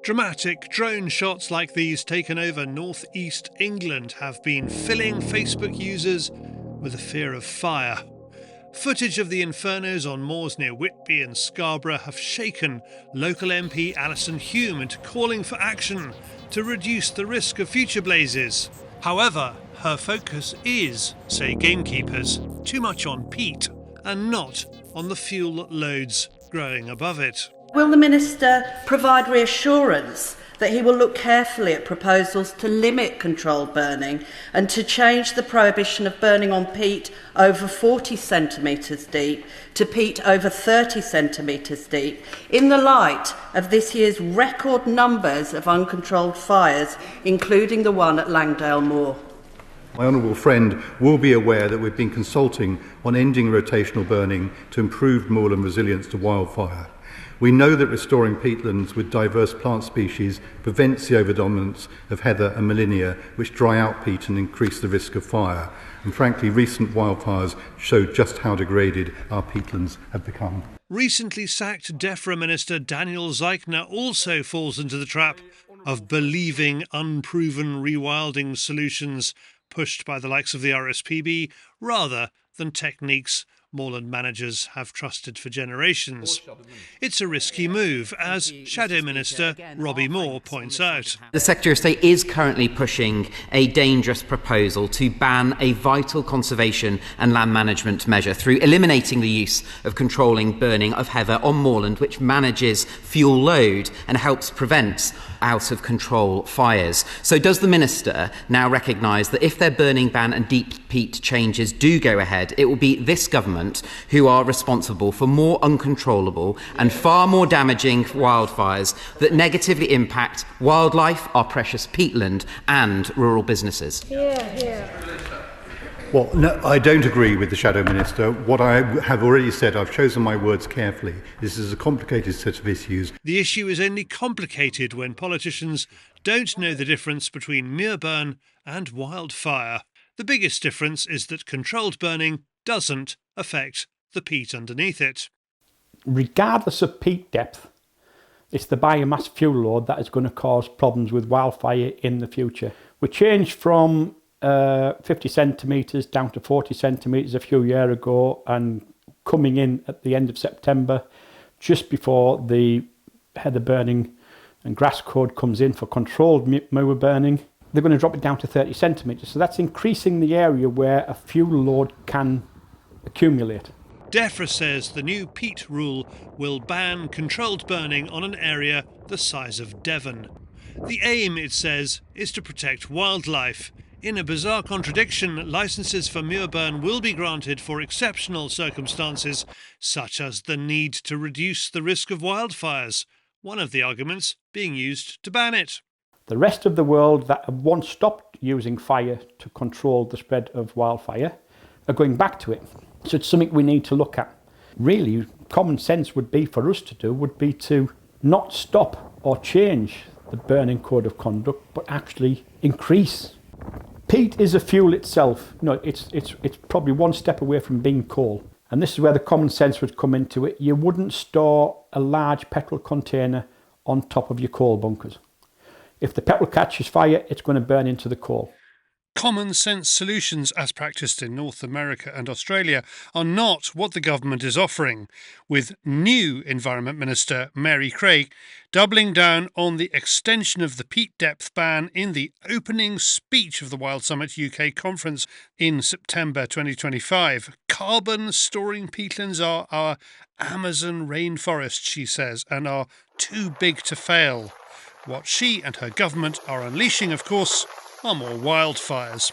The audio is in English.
Dramatic drone shots like these taken over northeast England have been filling Facebook users with a fear of fire. Footage of the infernos on moors near Whitby and Scarborough have shaken local MP Alison Hume into calling for action to reduce the risk of future blazes. However, her focus is, say gamekeepers, too much on peat and not on the fuel loads growing above it. Will the Minister provide reassurance that he will look carefully at proposals to limit controlled burning and to change the prohibition of burning on peat over 40 centimetres deep to peat over 30 centimetres deep in the light of this year's record numbers of uncontrolled fires, including the one at Langdale Moor? My honourable friend will be aware that we've been consulting on ending rotational burning to improve moorland resilience to wildfire. We know that restoring peatlands with diverse plant species prevents the overdominance of heather and molinia, which dry out peat and increase the risk of fire. And frankly, recent wildfires show just how degraded our peatlands have become. Recently sacked DEFRA Minister Daniel Zeichner also falls into the trap of believing unproven rewilding solutions pushed by the likes of the RSPB rather than techniques moorland managers have trusted for generations. It's a risky move, as Shadow Minister Robbie Moore points out. The Secretary of State is currently pushing a dangerous proposal to ban a vital conservation and land management measure through eliminating the use of controlling burning of heather on moorland, which manages fuel load and helps prevent out of control fires. So does the Minister now recognise that if their burning ban and deep peat changes do go ahead, it will be this government who are responsible for more uncontrollable and far more damaging wildfires that negatively impact wildlife, our precious peatland and rural businesses? Well, no, I don't agree with the Shadow Minister. What I have already said, I've chosen my words carefully. This is a complicated set of issues. The issue is only complicated when politicians don't know the difference between mere burn and wildfire. The biggest difference is that controlled burning doesn't affect the peat underneath it. Regardless of peat depth, it's the biomass fuel load that is going to cause problems with wildfire in the future. We changed from 50 centimetres down to 40 centimetres a few years ago, and coming in at the end of September, just before the heather burning and grass code comes in for controlled moor burning, they're going to drop it down to 30 centimetres. So that's increasing the area where a fuel load can accumulate. DEFRA says the new peat rule will ban controlled burning on an area the size of Devon. The aim, it says, is to protect wildlife. In a bizarre contradiction, licences for moor burn will be granted for exceptional circumstances, such as the need to reduce the risk of wildfires, one of the arguments being used to ban it. The rest of the world that have once stopped using fire to control the spread of wildfire are going back to it. So it's something we need to look at. Really, common sense would be for us to do would be to not stop or change the burning code of conduct, but actually increase. Peat is a fuel itself. No, it's probably one step away from being coal. And this is where the common sense would come into it. You wouldn't store a large petrol container on top of your coal bunkers. If the petrol catches fire, it's going to burn into the coal. Common sense solutions as practiced in North America and Australia are not what the government is offering, with new Environment Minister Mary Craig doubling down on the extension of the peat depth ban in the opening speech of the Wild Summit UK conference in September 2025. Carbon storing peatlands are our Amazon rainforest, she says, and are too big to fail. What she and her government are unleashing, of course, are more wildfires.